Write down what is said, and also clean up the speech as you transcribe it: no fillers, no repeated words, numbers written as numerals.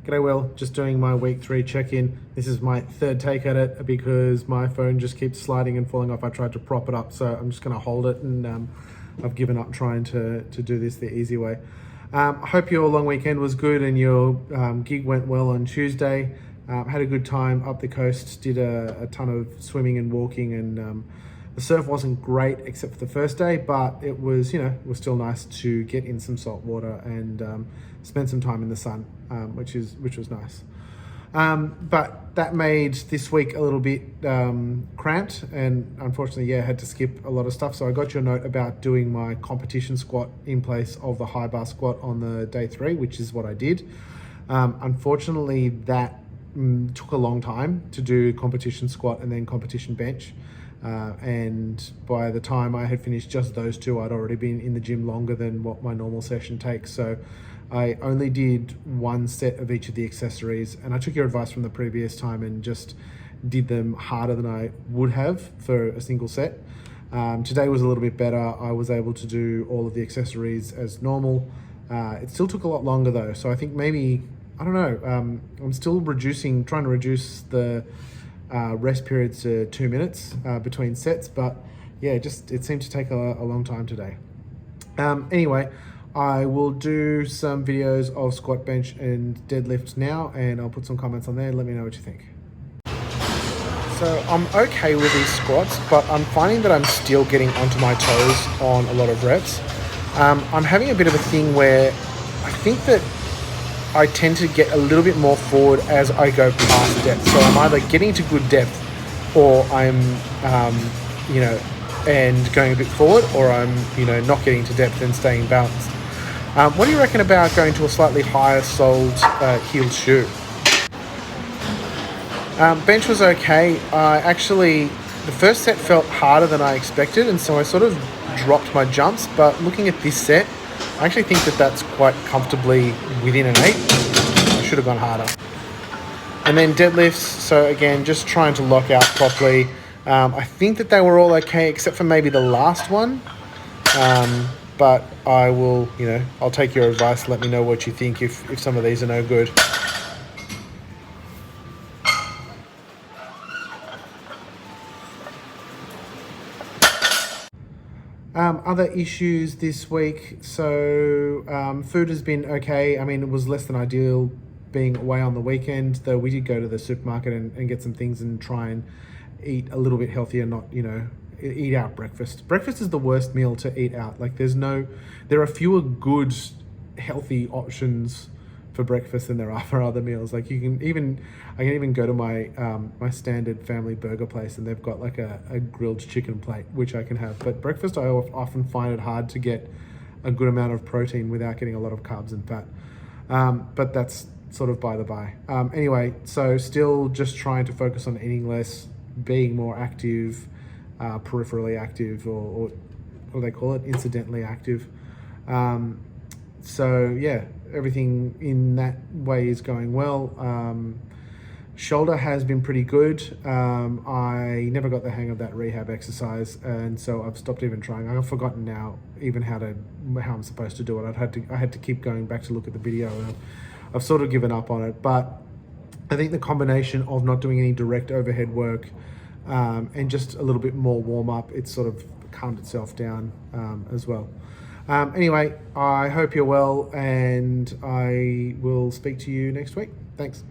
G'day Will, just doing my week 3 check-in. This is my third take at it because my phone just keeps sliding and falling off. I tried to prop it up, so I'm just gonna hold it, and I've given up trying to do this the easy way. I hope your long weekend was good and your gig went well on Tuesday. Had a good time up the coast, did a ton of swimming and walking, and the surf wasn't great except for the first day, but it was, it was still nice to get in some salt water and spend some time in the sun, which was nice. But that made this week a little bit cramped, and unfortunately, had to skip a lot of stuff. So I got your note about doing my competition squat in place of the high bar squat on the day 3, which is what I did. Unfortunately, that took a long time to do competition squat and then competition bench. And by the time I had finished just those two, I'd already been in the gym longer than what my normal session takes. So I only did one set of each of the accessories, and I took your advice from the previous time and just did them harder than I would have for a single set. Today was a little bit better. I was able to do all of the accessories as normal. It still took a lot longer though. So I think maybe, I don't know, I'm still trying to reduce the rest periods to 2 minutes between sets, but yeah, it seemed to take a long time today. Anyway, I will do some videos of squat, bench and deadlift now, and I'll put some comments on there. Let me know what you think. So I'm okay with these squats, but I'm finding that I'm still getting onto my toes on a lot of reps. I'm having a bit of a thing where I think that I tend to get a little bit more forward as I go past depth. So I'm either getting to good depth, or I'm, and going a bit forward, or I'm, not getting to depth and staying balanced. What do you reckon about going to a slightly higher soled heeled shoe? Bench was okay. The first set felt harder than I expected, and so I sort of dropped my jumps, but looking at this set, I actually think that that's quite comfortably within an 8. I should have gone harder. And then deadlifts, so again, just trying to lock out properly. I think that they were all okay, except for maybe the last one. But I will, I'll take your advice. Let me know what you think if some of these are no good. Other issues this week. So food has been okay. I mean, it was less than ideal being away on the weekend, though we did go to the supermarket and get some things and try and eat a little bit healthier, not, eat out breakfast. Breakfast is the worst meal to eat out. Like there are fewer good, healthy options for breakfast than there are for other meals. Like I can even go to my my standard family burger place, and they've got like a grilled chicken plate, which I can have. But breakfast, I often find it hard to get a good amount of protein without getting a lot of carbs and fat. But that's sort of by the by. Anyway, so still just trying to focus on eating less, being more active, peripherally active, or what do they call it, incidentally active. So yeah, everything in that way is going well. Shoulder has been pretty good. I never got the hang of that rehab exercise, and so I've stopped even trying. I've forgotten now even how I'm supposed to do it. I had to keep going back to look at the video, and I've sort of given up on it. But I think the combination of not doing any direct overhead work and just a little bit more warm up, it's sort of calmed itself down as well. Anyway, I hope you're well, and I will speak to you next week. Thanks.